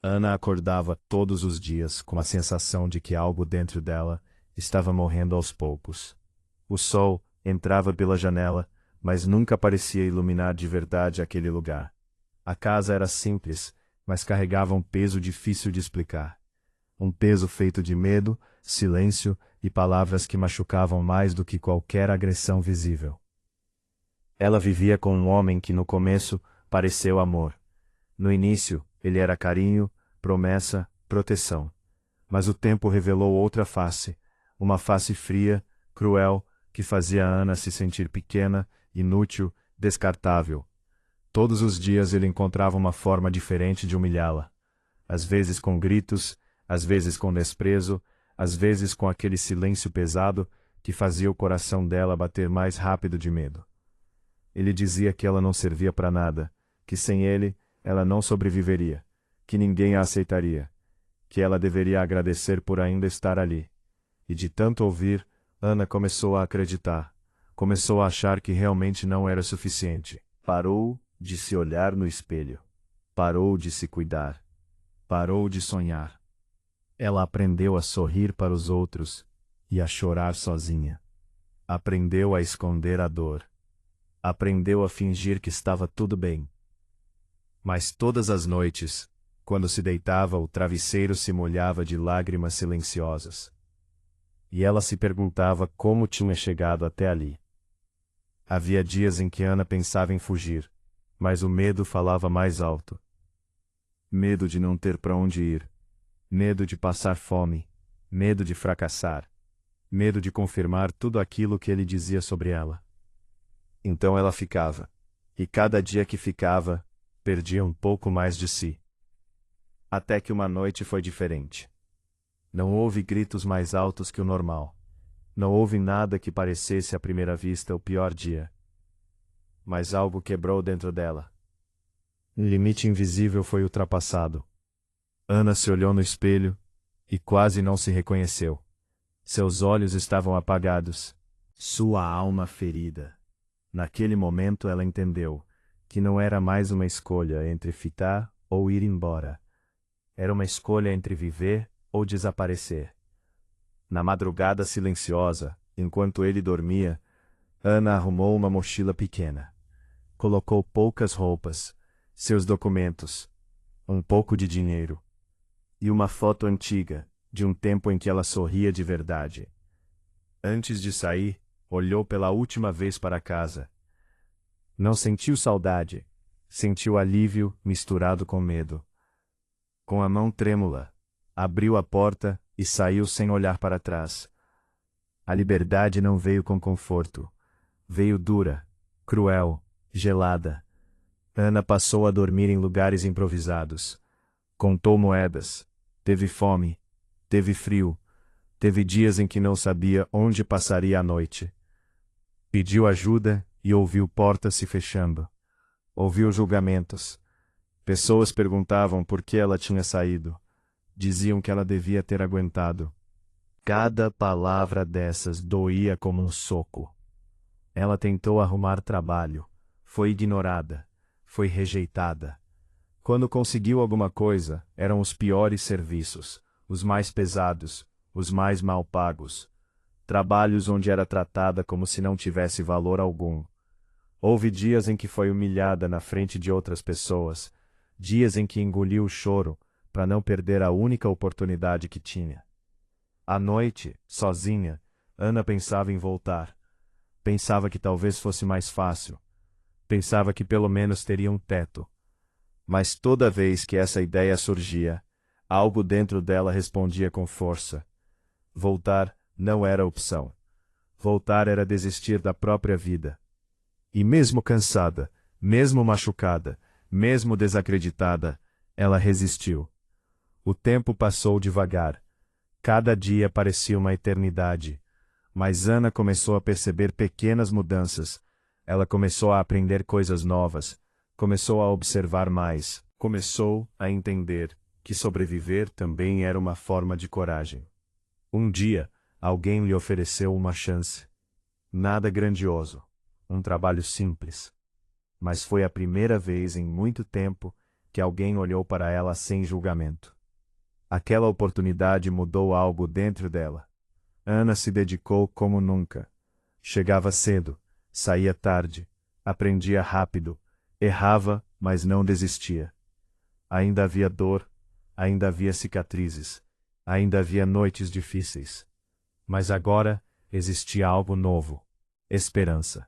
Ana acordava todos os dias com a sensação de que algo dentro dela estava morrendo aos poucos. O sol entrava pela janela, mas nunca parecia iluminar de verdade aquele lugar. A casa era simples, mas carregava um peso difícil de explicar. Um peso feito de medo, silêncio e palavras que machucavam mais do que qualquer agressão visível. Ela vivia com um homem que no começo pareceu amor. No início, ele era carinho, promessa, proteção. Mas o tempo revelou outra face, uma face fria, cruel, que fazia Ana se sentir pequena, inútil, descartável. Todos os dias ele encontrava uma forma diferente de humilhá-la. Às vezes com gritos, às vezes com desprezo, às vezes com aquele silêncio pesado que fazia o coração dela bater mais rápido de medo. Ele dizia que ela não servia para nada, que sem ele, ela não sobreviveria, que ninguém a aceitaria, que ela deveria agradecer por ainda estar ali. E de tanto ouvir, Ana começou a acreditar, começou a achar que realmente não era suficiente. Parou de se olhar no espelho, parou de se cuidar, parou de sonhar. Ela aprendeu a sorrir para os outros e a chorar sozinha. Aprendeu a esconder a dor. Aprendeu a fingir que estava tudo bem. Mas todas as noites, quando se deitava, o travesseiro se molhava de lágrimas silenciosas. E ela se perguntava como tinha chegado até ali. Havia dias em que Ana pensava em fugir, mas o medo falava mais alto. Medo de não ter para onde ir, medo de passar fome, medo de fracassar, medo de confirmar tudo aquilo que ele dizia sobre ela. Então ela ficava, e cada dia que ficava, perdia um pouco mais de si. Até que uma noite foi diferente. Não houve gritos mais altos que o normal. Não houve nada que parecesse à primeira vista o pior dia. Mas algo quebrou dentro dela. Um limite invisível foi ultrapassado. Ana se olhou no espelho e quase não se reconheceu. Seus olhos estavam apagados, sua alma ferida. Naquele momento ela entendeu que não era mais uma escolha entre ficar ou ir embora. Era uma escolha entre viver ou desaparecer. Na madrugada silenciosa, enquanto ele dormia, Ana arrumou uma mochila pequena. Colocou poucas roupas, seus documentos, um pouco de dinheiro e uma foto antiga, de um tempo em que ela sorria de verdade. Antes de sair, olhou pela última vez para casa. Não sentiu saudade, sentiu alívio misturado com medo. Com a mão trêmula, abriu a porta e saiu sem olhar para trás. A liberdade não veio com conforto. Veio dura, cruel, gelada. Ana passou a dormir em lugares improvisados. Contou moedas. Teve fome. Teve frio. Teve dias em que não sabia onde passaria a noite. Pediu ajuda e ouviu portas se fechando. Ouviu julgamentos. Pessoas perguntavam por que ela tinha saído. Diziam que ela devia ter aguentado. Cada palavra dessas doía como um soco. Ela tentou arrumar trabalho. Foi ignorada. Foi rejeitada. Quando conseguiu alguma coisa, eram os piores serviços, os mais pesados, os mais mal pagos. Trabalhos onde era tratada como se não tivesse valor algum. Houve dias em que foi humilhada na frente de outras pessoas, dias em que engoliu o choro para não perder a única oportunidade que tinha. À noite, sozinha, Ana pensava em voltar. Pensava que talvez fosse mais fácil. Pensava que pelo menos teria um teto. Mas toda vez que essa ideia surgia, algo dentro dela respondia com força. Voltar não era opção. Voltar era desistir da própria vida. E mesmo cansada, mesmo machucada, mesmo desacreditada, ela resistiu. O tempo passou devagar. Cada dia parecia uma eternidade. Mas Ana começou a perceber pequenas mudanças. Ela começou a aprender coisas novas. Começou a observar mais. Começou a entender que sobreviver também era uma forma de coragem. Um dia, alguém lhe ofereceu uma chance. Nada grandioso. Um trabalho simples. Mas foi a primeira vez em muito tempo que alguém olhou para ela sem julgamento. Aquela oportunidade mudou algo dentro dela. Ana se dedicou como nunca. Chegava cedo, saía tarde, aprendia rápido, errava, mas não desistia. Ainda havia dor, ainda havia cicatrizes, ainda havia noites difíceis. Mas agora existia algo novo: esperança.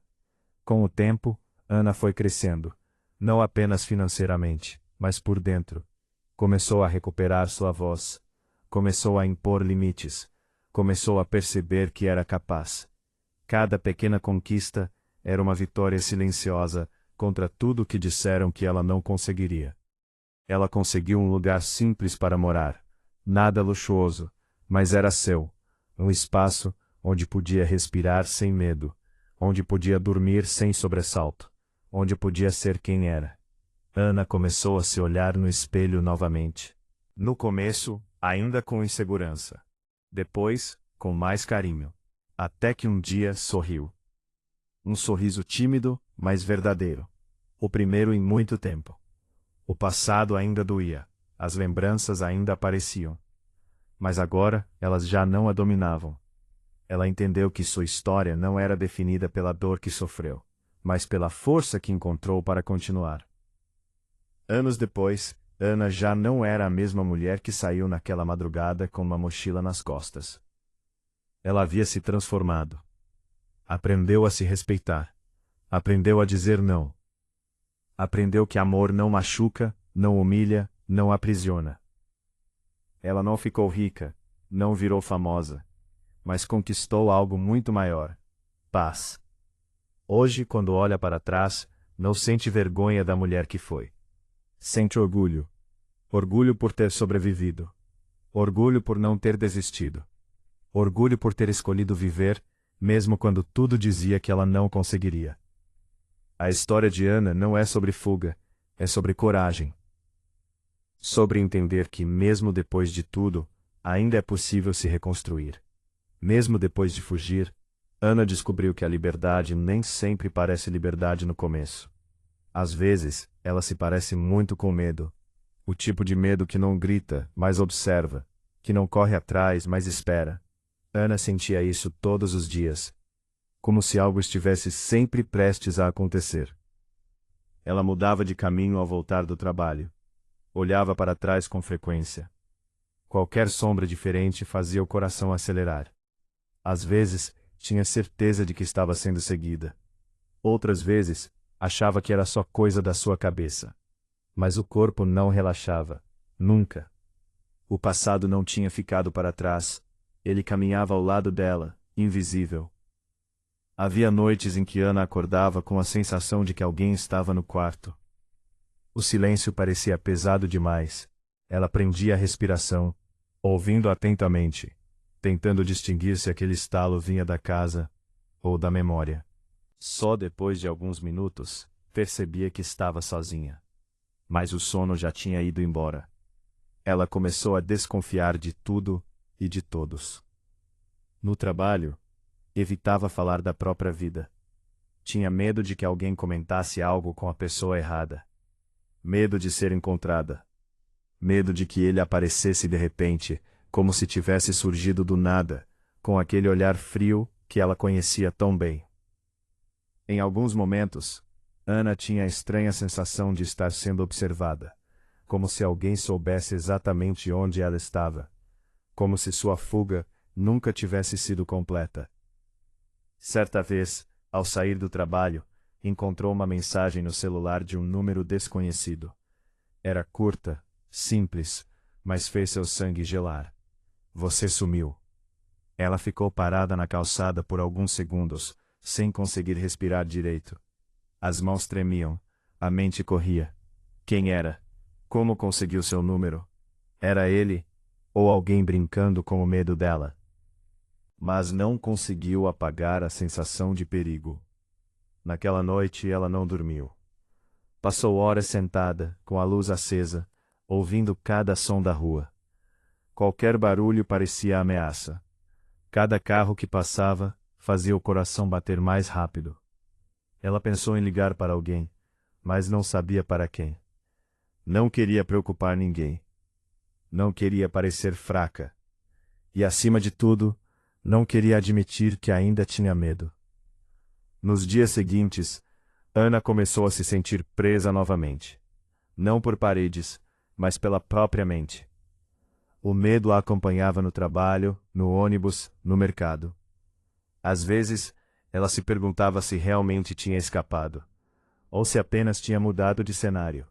Com o tempo, Ana foi crescendo, não apenas financeiramente, mas por dentro. Começou a recuperar sua voz, começou a impor limites, começou a perceber que era capaz. Cada pequena conquista era uma vitória silenciosa contra tudo que disseram que ela não conseguiria. Ela conseguiu um lugar simples para morar, nada luxuoso, mas era seu, um espaço onde podia respirar sem medo, onde podia dormir sem sobressalto, onde podia ser quem era. Ana começou a se olhar no espelho novamente. No começo, ainda com insegurança. Depois, com mais carinho. Até que um dia sorriu. Um sorriso tímido, mas verdadeiro. O primeiro em muito tempo. O passado ainda doía, as lembranças ainda apareciam. Mas agora, elas já não a dominavam. Ela entendeu que sua história não era definida pela dor que sofreu, mas pela força que encontrou para continuar. Anos depois, Ana já não era a mesma mulher que saiu naquela madrugada com uma mochila nas costas. Ela havia se transformado. Aprendeu a se respeitar. Aprendeu a dizer não. Aprendeu que amor não machuca, não humilha, não aprisiona. Ela não ficou rica, não virou famosa, mas conquistou algo muito maior: paz. Hoje, quando olha para trás, não sente vergonha da mulher que foi. Sente orgulho. Orgulho por ter sobrevivido. Orgulho por não ter desistido. Orgulho por ter escolhido viver, mesmo quando tudo dizia que ela não conseguiria. A história de Ana não é sobre fuga, é sobre coragem. Sobre entender que, mesmo depois de tudo, ainda é possível se reconstruir. Mesmo depois de fugir, Ana descobriu que a liberdade nem sempre parece liberdade no começo. Às vezes, ela se parece muito com medo. O tipo de medo que não grita, mas observa, que não corre atrás, mas espera. Ana sentia isso todos os dias, como se algo estivesse sempre prestes a acontecer. Ela mudava de caminho ao voltar do trabalho. Olhava para trás com frequência. Qualquer sombra diferente fazia o coração acelerar. Às vezes, tinha certeza de que estava sendo seguida. Outras vezes, achava que era só coisa da sua cabeça. Mas o corpo não relaxava. Nunca. O passado não tinha ficado para trás. Ele caminhava ao lado dela, invisível. Havia noites em que Ana acordava com a sensação de que alguém estava no quarto. O silêncio parecia pesado demais. Ela prendia a respiração, ouvindo atentamente, tentando distinguir se aquele estalo vinha da casa ou da memória. Só depois de alguns minutos, percebia que estava sozinha. Mas o sono já tinha ido embora. Ela começou a desconfiar de tudo e de todos. No trabalho, evitava falar da própria vida. Tinha medo de que alguém comentasse algo com a pessoa errada. Medo de ser encontrada. Medo de que ele aparecesse de repente, como se tivesse surgido do nada, com aquele olhar frio que ela conhecia tão bem. Em alguns momentos, Ana tinha a estranha sensação de estar sendo observada, como se alguém soubesse exatamente onde ela estava, como se sua fuga nunca tivesse sido completa. Certa vez, ao sair do trabalho, encontrou uma mensagem no celular de um número desconhecido. Era curta, simples, mas fez seu sangue gelar. Você sumiu. Ela ficou parada na calçada por alguns segundos, sem conseguir respirar direito. As mãos tremiam, a mente corria. Quem era? Como conseguiu seu número? Era ele? Ou alguém brincando com o medo dela? Mas não conseguiu apagar a sensação de perigo. Naquela noite ela não dormiu. Passou horas sentada, com a luz acesa, ouvindo cada som da rua. Qualquer barulho parecia ameaça. Cada carro que passava fazia o coração bater mais rápido. Ela pensou em ligar para alguém, mas não sabia para quem. Não queria preocupar ninguém. Não queria parecer fraca. E, acima de tudo, não queria admitir que ainda tinha medo. Nos dias seguintes, Ana começou a se sentir presa novamente. Não por paredes, mas pela própria mente. O medo a acompanhava no trabalho, no ônibus, no mercado. Às vezes, ela se perguntava se realmente tinha escapado, ou se apenas tinha mudado de cenário.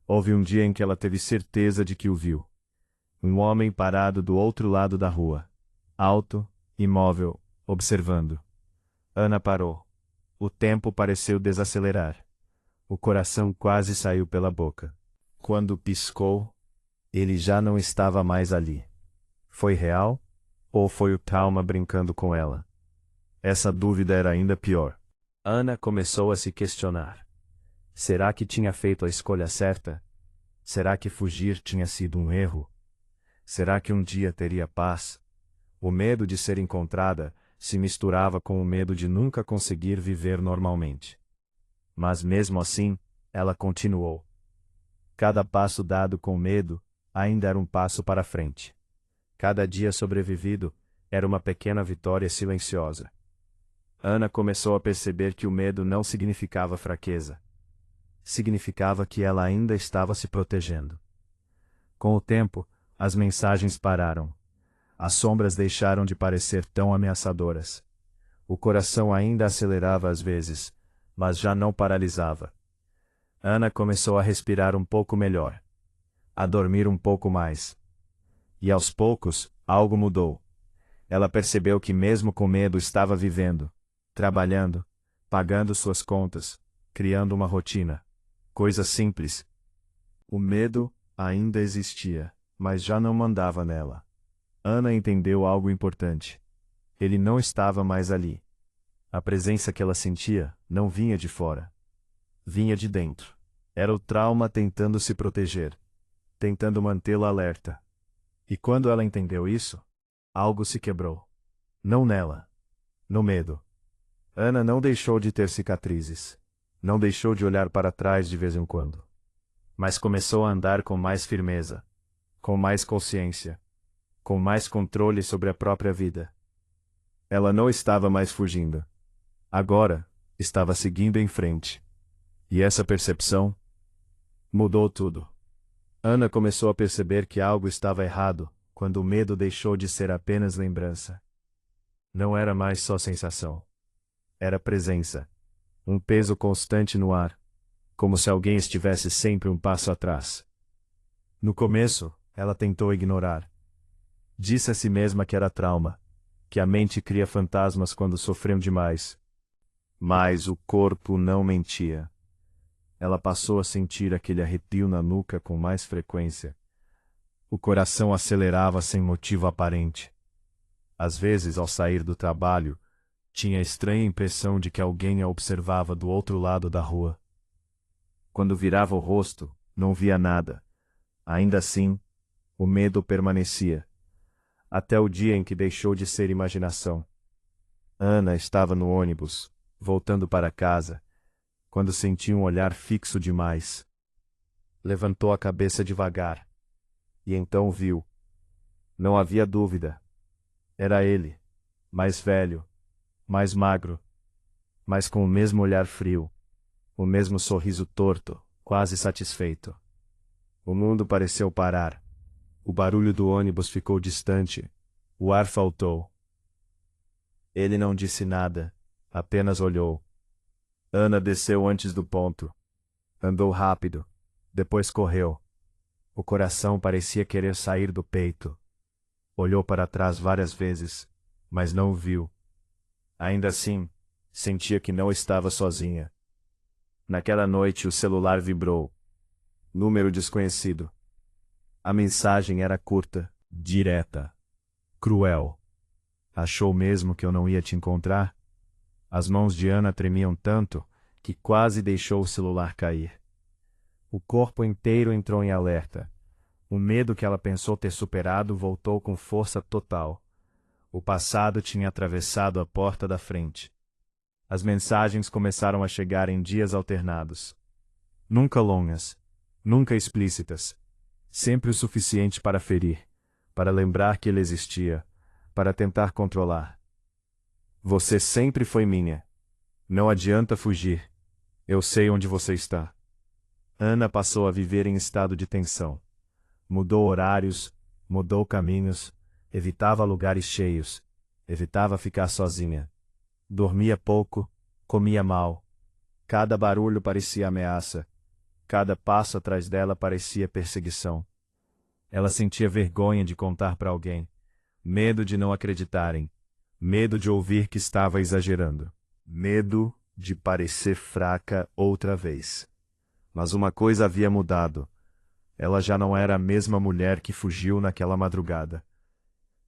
Houve um dia em que ela teve certeza de que o viu. Um homem parado do outro lado da rua, alto, imóvel, observando. Ana parou. O tempo pareceu desacelerar. O coração quase saiu pela boca. Quando piscou, ele já não estava mais ali. Foi real? Ou foi o trauma brincando com ela? Essa dúvida era ainda pior. Ana começou a se questionar. Será que tinha feito a escolha certa? Será que fugir tinha sido um erro? Será que um dia teria paz? O medo de ser encontrada se misturava com o medo de nunca conseguir viver normalmente. Mas mesmo assim, ela continuou. Cada passo dado com medo ainda era um passo para frente. Cada dia sobrevivido era uma pequena vitória silenciosa. Ana começou a perceber que o medo não significava fraqueza. Significava que ela ainda estava se protegendo. Com o tempo, as mensagens pararam. As sombras deixaram de parecer tão ameaçadoras. O coração ainda acelerava às vezes, mas já não paralisava. Ana começou a respirar um pouco melhor, a dormir um pouco mais. E aos poucos, algo mudou. Ela percebeu que mesmo com medo estava vivendo, trabalhando, pagando suas contas, criando uma rotina. Coisa simples. O medo ainda existia, mas já não mandava nela. Ana entendeu algo importante. Ele não estava mais ali. A presença que ela sentia não vinha de fora. Vinha de dentro. Era o trauma tentando se proteger, tentando mantê-la alerta. E quando ela entendeu isso, algo se quebrou. Não nela. No medo. Ana não deixou de ter cicatrizes. Não deixou de olhar para trás de vez em quando. Mas começou a andar com mais firmeza, com mais consciência, com mais controle sobre a própria vida. Ela não estava mais fugindo. Agora, estava seguindo em frente. E essa percepção mudou tudo. Ana começou a perceber que algo estava errado quando o medo deixou de ser apenas lembrança. Não era mais só sensação. Era presença. Um peso constante no ar, como se alguém estivesse sempre um passo atrás. No começo, ela tentou ignorar. Disse a si mesma que era trauma, que a mente cria fantasmas quando sofreu demais. Mas o corpo não mentia. Ela passou a sentir aquele arrepio na nuca com mais frequência. O coração acelerava sem motivo aparente. Às vezes, ao sair do trabalho, tinha a estranha impressão de que alguém a observava do outro lado da rua. Quando virava o rosto, não via nada. Ainda assim, o medo permanecia, até o dia em que deixou de ser imaginação. Ana estava no ônibus, voltando para casa, quando sentiu um olhar fixo demais. Levantou a cabeça devagar, e então viu. Não havia dúvida. Era ele, mais velho, mais magro, mas com o mesmo olhar frio, o mesmo sorriso torto, quase satisfeito. O mundo pareceu parar. O barulho do ônibus ficou distante. O ar faltou. Ele não disse nada, apenas olhou. Ana desceu antes do ponto. Andou rápido, depois correu. O coração parecia querer sair do peito. Olhou para trás várias vezes, mas não o viu. Ainda assim, sentia que não estava sozinha. Naquela noite o celular vibrou. Número desconhecido. A mensagem era curta, direta, cruel. Achou mesmo que eu não ia te encontrar? As mãos de Ana tremiam tanto que quase deixou o celular cair. O corpo inteiro entrou em alerta. O medo que ela pensou ter superado voltou com força total. O passado tinha atravessado a porta da frente. As mensagens começaram a chegar em dias alternados. Nunca longas, nunca explícitas. Sempre o suficiente para ferir, para lembrar que ele existia, para tentar controlar. Você sempre foi minha. Não adianta fugir. Eu sei onde você está. Ana passou a viver em estado de tensão. Mudou horários, mudou caminhos, evitava lugares cheios, evitava ficar sozinha. Dormia pouco, comia mal. Cada barulho parecia ameaça. Cada passo atrás dela parecia perseguição. Ela sentia vergonha de contar para alguém, medo de não acreditarem, medo de ouvir que estava exagerando, medo de parecer fraca outra vez. Mas uma coisa havia mudado. Ela já não era a mesma mulher que fugiu naquela madrugada.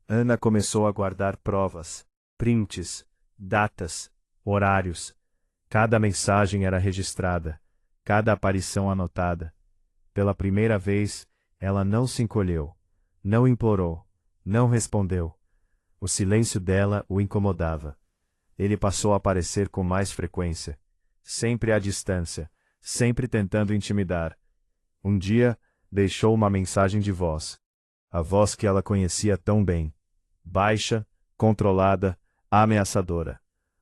Ana começou a guardar provas, prints, datas, horários. Cada mensagem era registrada, cada aparição anotada. Pela primeira vez, ela não se encolheu, não implorou, não respondeu. O silêncio dela o incomodava. Ele passou a aparecer com mais frequência, sempre à distância, sempre tentando intimidar. Um dia, deixou uma mensagem de voz. A voz que ela conhecia tão bem. Baixa, controlada, ameaçadora.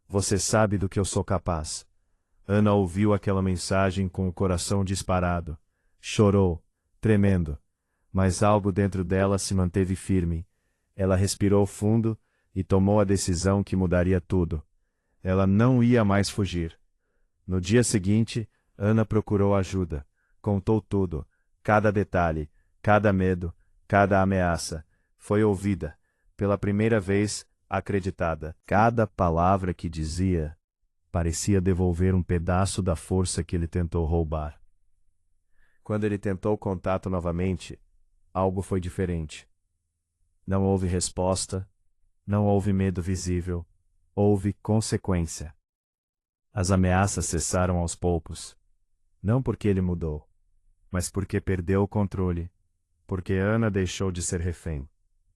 Você sabe do que eu sou capaz. Ana ouviu aquela mensagem com o coração disparado. Chorou, tremendo. Mas algo dentro dela se manteve firme. Ela respirou fundo e tomou a decisão que mudaria tudo. Ela não ia mais fugir. No dia seguinte, Ana procurou ajuda. Contou tudo, cada detalhe, cada medo, cada ameaça. Foi ouvida. Pela primeira vez, acreditada. Cada palavra que dizia parecia devolver um pedaço da força que ele tentou roubar. Quando ele tentou contato novamente, algo foi diferente. Não houve resposta, não houve medo visível, houve consequência. As ameaças cessaram aos poucos. Não porque ele mudou, mas porque perdeu o controle, porque Ana deixou de ser refém,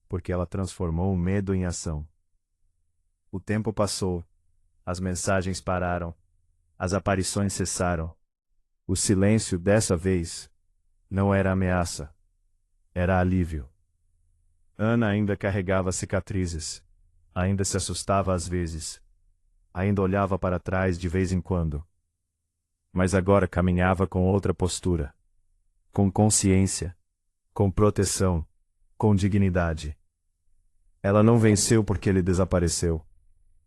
porque ela transformou o medo em ação. O tempo passou, as mensagens pararam, as aparições cessaram. O silêncio dessa vez não era ameaça, era alívio. Ana ainda carregava cicatrizes, ainda se assustava às vezes, ainda olhava para trás de vez em quando. Mas agora caminhava com outra postura, com consciência, com proteção, com dignidade. Ela não venceu porque ele desapareceu.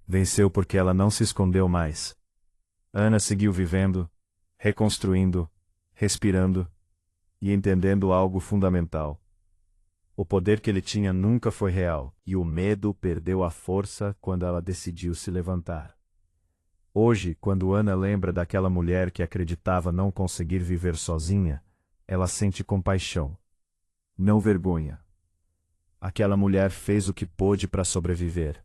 Venceu porque ela não se escondeu mais. Ana seguiu vivendo, reconstruindo, respirando e entendendo algo fundamental. O poder que ele tinha nunca foi real, e o medo perdeu a força quando ela decidiu se levantar. Hoje, quando Ana lembra daquela mulher que acreditava não conseguir viver sozinha, ela sente compaixão, não vergonha. Aquela mulher fez o que pôde para sobreviver.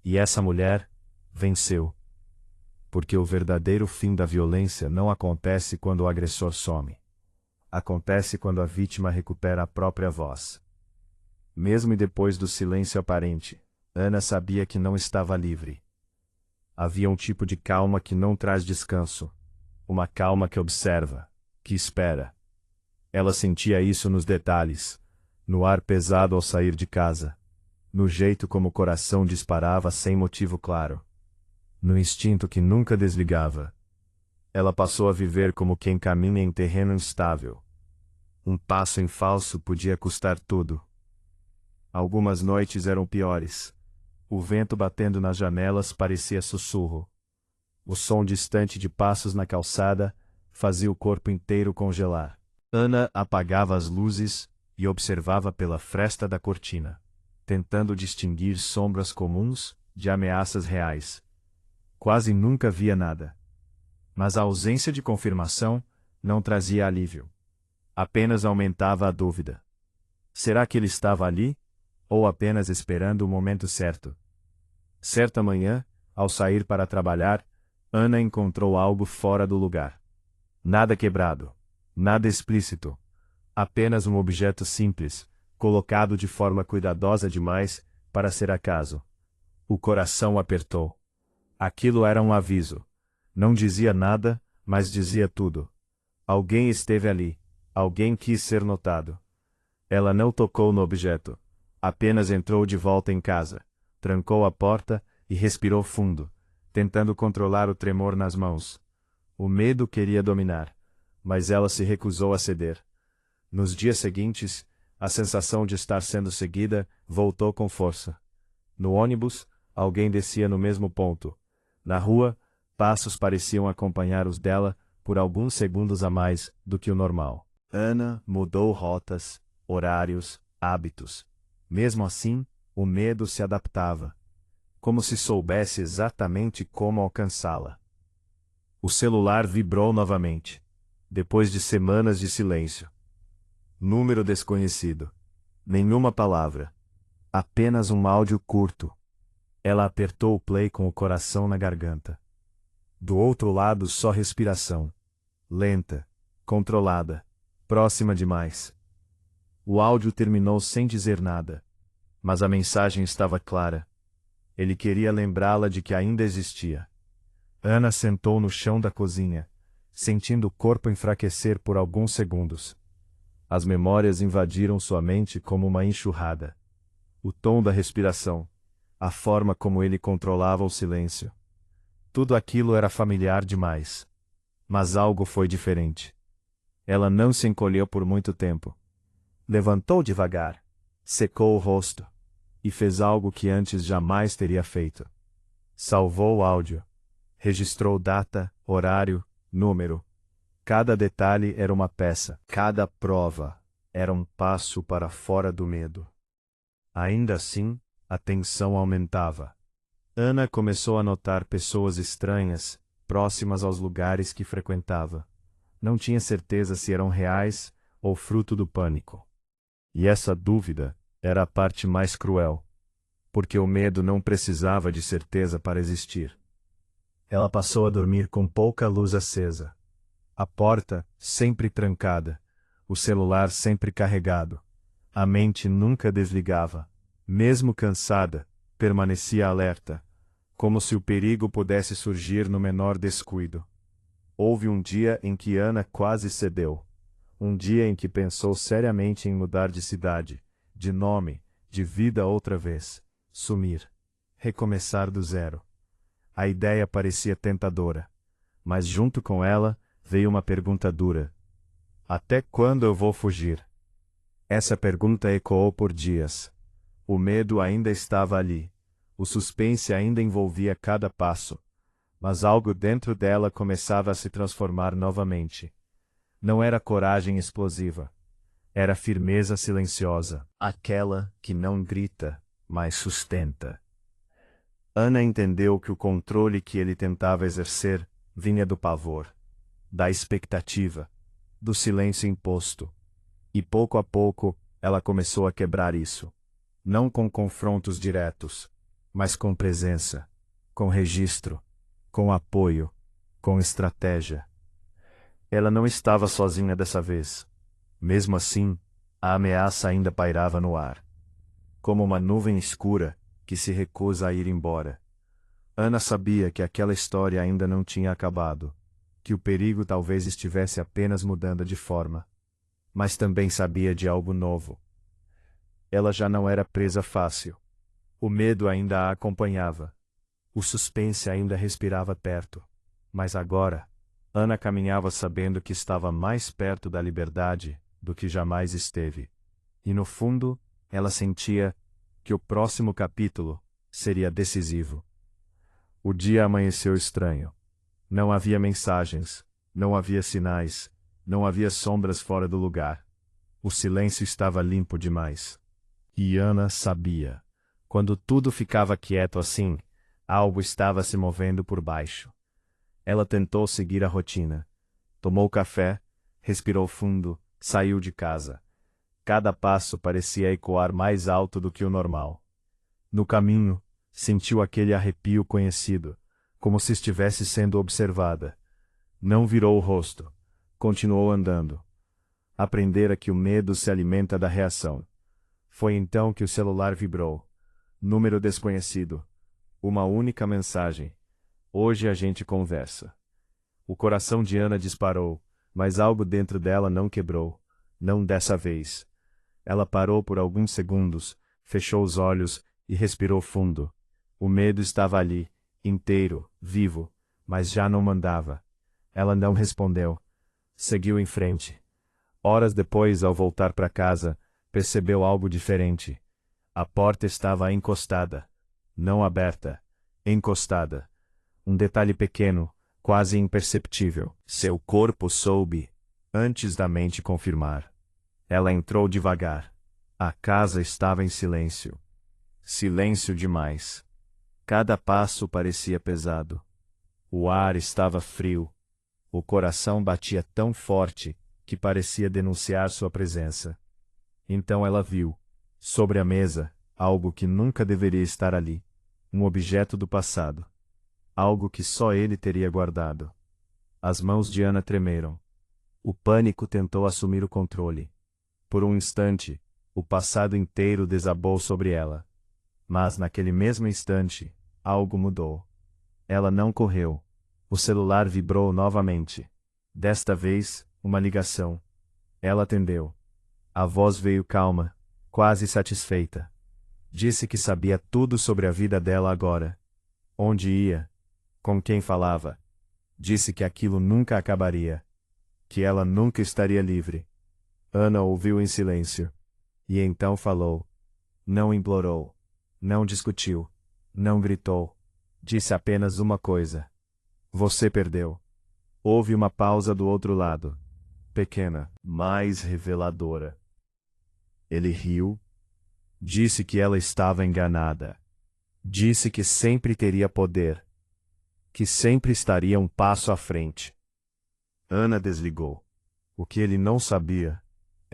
E essa mulher venceu. Porque o verdadeiro fim da violência não acontece quando o agressor some. Acontece quando a vítima recupera a própria voz. Mesmo depois do silêncio aparente, Ana sabia que não estava livre. Havia um tipo de calma que não traz descanso. Uma calma que observa, que espera. Ela sentia isso nos detalhes, no ar pesado ao sair de casa, no jeito como o coração disparava sem motivo claro, no instinto que nunca desligava. Ela passou a viver como quem caminha em terreno instável. Um passo em falso podia custar tudo. Algumas noites eram piores. O vento batendo nas janelas parecia sussurro. O som distante de passos na calçada fazia o corpo inteiro congelar. Ana apagava as luzes e observava pela fresta da cortina, tentando distinguir sombras comuns de ameaças reais. Quase nunca via nada. Mas a ausência de confirmação não trazia alívio. Apenas aumentava a dúvida. Será que ele estava ali? Ou apenas esperando o momento certo? Certa manhã, ao sair para trabalhar, Ana encontrou algo fora do lugar. Nada quebrado, nada explícito. Apenas um objeto simples, colocado de forma cuidadosa demais para ser acaso. O coração apertou. Aquilo era um aviso. Não dizia nada, mas dizia tudo. Alguém esteve ali, Alguém quis ser notado. Ela não tocou no objeto. Apenas entrou de volta em casa, trancou a porta e respirou fundo, tentando controlar o tremor nas mãos. O medo queria dominar, mas ela se recusou a ceder. Nos dias seguintes, a sensação de estar sendo seguida voltou com força. No ônibus, alguém descia no mesmo ponto. Na rua, passos pareciam acompanhar os dela por alguns segundos a mais do que o normal. Ana mudou rotas, horários, hábitos. Mesmo assim, o medo se adaptava, como se soubesse exatamente como alcançá-la. O celular vibrou novamente, depois de semanas de silêncio. Número desconhecido. Nenhuma palavra. Apenas um áudio curto. Ela apertou o play com o coração na garganta. Do outro lado, só respiração. Lenta, controlada, próxima demais. O áudio terminou sem dizer nada, mas a mensagem estava clara. Ele queria lembrá-la de que ainda existia. Ana sentou no chão da cozinha, sentindo o corpo enfraquecer por alguns segundos. As memórias invadiram sua mente como uma enxurrada. O tom da respiração, a forma como ele controlava o silêncio. Tudo aquilo era familiar demais. Mas algo foi diferente. Ela não se encolheu por muito tempo. Levantou devagar, secou o rosto, e fez algo que antes jamais teria feito. Salvou o áudio. Registrou data, horário, número. Cada detalhe era uma peça. Cada prova era um passo para fora do medo. Ainda assim, a tensão aumentava. Ana começou a notar pessoas estranhas, próximas aos lugares que frequentava. Não tinha certeza se eram reais ou fruto do pânico. E essa dúvida era a parte mais cruel, porque o medo não precisava de certeza para existir. Ela passou a dormir com pouca luz acesa. A porta sempre trancada, o celular sempre carregado. A mente nunca desligava. Mesmo cansada, permanecia alerta, como se o perigo pudesse surgir no menor descuido. Houve um dia em que Ana quase cedeu. Um dia em que pensou seriamente em mudar de cidade, de nome, de vida outra vez. Sumir. Recomeçar do zero. A ideia parecia tentadora, mas junto com ela veio uma pergunta dura. Até quando eu vou fugir? Essa pergunta ecoou por dias. O medo ainda estava ali. O suspense ainda envolvia cada passo. Mas algo dentro dela começava a se transformar novamente. Não era coragem explosiva. Era firmeza silenciosa. Aquela que não grita, mas sustenta. Ana entendeu que o controle que ele tentava exercer vinha do pavor, da expectativa, do silêncio imposto. E pouco a pouco, ela começou a quebrar isso. Não com confrontos diretos, mas com presença, com registro, com apoio, com estratégia. Ela não estava sozinha dessa vez. Mesmo assim, a ameaça ainda pairava no ar. Como uma nuvem escura que se recusa a ir embora. Ana sabia que aquela história ainda não tinha acabado, que o perigo talvez estivesse apenas mudando de forma. Mas também sabia de algo novo. Ela já não era presa fácil. O medo ainda a acompanhava. O suspense ainda respirava perto. Mas agora, Ana caminhava sabendo que estava mais perto da liberdade do que jamais esteve. E no fundo, ela sentia que o próximo capítulo seria decisivo. O dia amanheceu estranho. Não havia mensagens, não havia sinais, não havia sombras fora do lugar. O silêncio estava limpo demais. E Ana sabia. Quando tudo ficava quieto assim, algo estava se movendo por baixo. Ela tentou seguir a rotina. Tomou café, respirou fundo, saiu de casa. Cada passo parecia ecoar mais alto do que o normal. No caminho, sentiu aquele arrepio conhecido, como se estivesse sendo observada. Não virou o rosto. Continuou andando. Aprendera que o medo se alimenta da reação. Foi então que o celular vibrou. Número desconhecido. Uma única mensagem. Hoje a gente conversa. O coração de Ana disparou, mas algo dentro dela não quebrou. Não dessa vez. Ela parou por alguns segundos, fechou os olhos e respirou fundo. O medo estava ali, inteiro, vivo, mas já não mandava. Ela não respondeu. Seguiu em frente. Horas depois, ao voltar para casa, percebeu algo diferente. A porta estava encostada. Não aberta. Encostada. Um detalhe pequeno, quase imperceptível. Seu corpo soube, antes da mente confirmar. Ela entrou devagar. A casa estava em silêncio. Silêncio demais. Cada passo parecia pesado. O ar estava frio. O coração batia tão forte que parecia denunciar sua presença. Então ela viu, sobre a mesa, algo que nunca deveria estar ali. Um objeto do passado. Algo que só ele teria guardado. As mãos de Ana tremeram. O pânico tentou assumir o controle. Por um instante, o passado inteiro desabou sobre ela. Mas naquele mesmo instante, algo mudou. Ela não correu. O celular vibrou novamente. Desta vez, uma ligação. Ela atendeu. A voz veio calma, quase satisfeita. Disse que sabia tudo sobre a vida dela agora. Onde ia? Com quem falava? Disse que aquilo nunca acabaria. Que ela nunca estaria livre. Ana ouviu em silêncio. E então falou. Não implorou. Não discutiu. Não gritou. Disse apenas uma coisa. Você perdeu. Houve uma pausa do outro lado. Pequena, mas reveladora. Ele riu. Disse que ela estava enganada. Disse que sempre teria poder. Que sempre estaria um passo à frente. Ana desligou. O que ele não sabia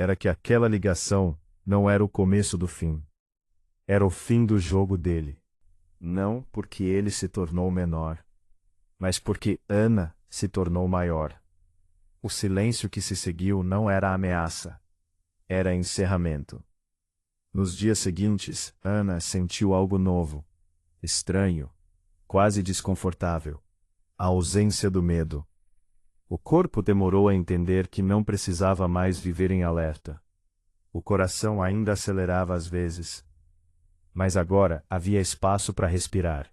era que aquela ligação não era o começo do fim. Era o fim do jogo dele. Não porque ele se tornou menor, mas porque Ana se tornou maior. O silêncio que se seguiu não era ameaça. Era encerramento. Nos dias seguintes, Ana sentiu algo novo, estranho, quase desconfortável. A ausência do medo. O corpo demorou a entender que não precisava mais viver em alerta. O coração ainda acelerava às vezes. Mas agora havia espaço para respirar.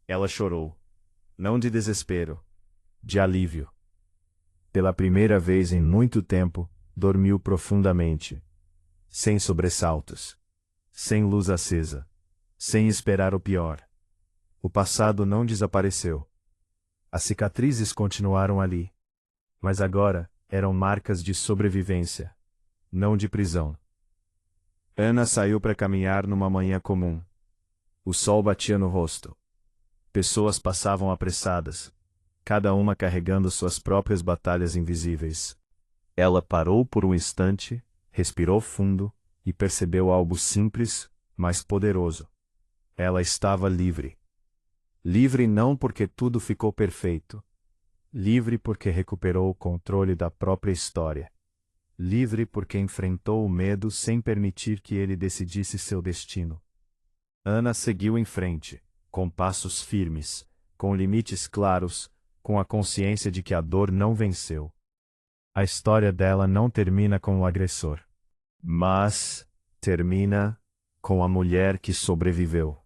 Ela chorou. Não de desespero, de alívio. Pela primeira vez em muito tempo, dormiu profundamente. Sem sobressaltos. Sem luz acesa. Sem esperar o pior. O passado não desapareceu. As cicatrizes continuaram ali. Mas agora eram marcas de sobrevivência, não de prisão. Ana saiu para caminhar numa manhã comum. O sol batia no rosto. Pessoas passavam apressadas, cada uma carregando suas próprias batalhas invisíveis. Ela parou por um instante, respirou fundo e percebeu algo simples, mas poderoso. Ela estava livre. Livre não porque tudo ficou perfeito. Livre porque recuperou o controle da própria história. Livre porque enfrentou o medo sem permitir que ele decidisse seu destino. Ana seguiu em frente, com passos firmes, com limites claros, com a consciência de que a dor não venceu. A história dela não termina com o agressor, mas termina com a mulher que sobreviveu.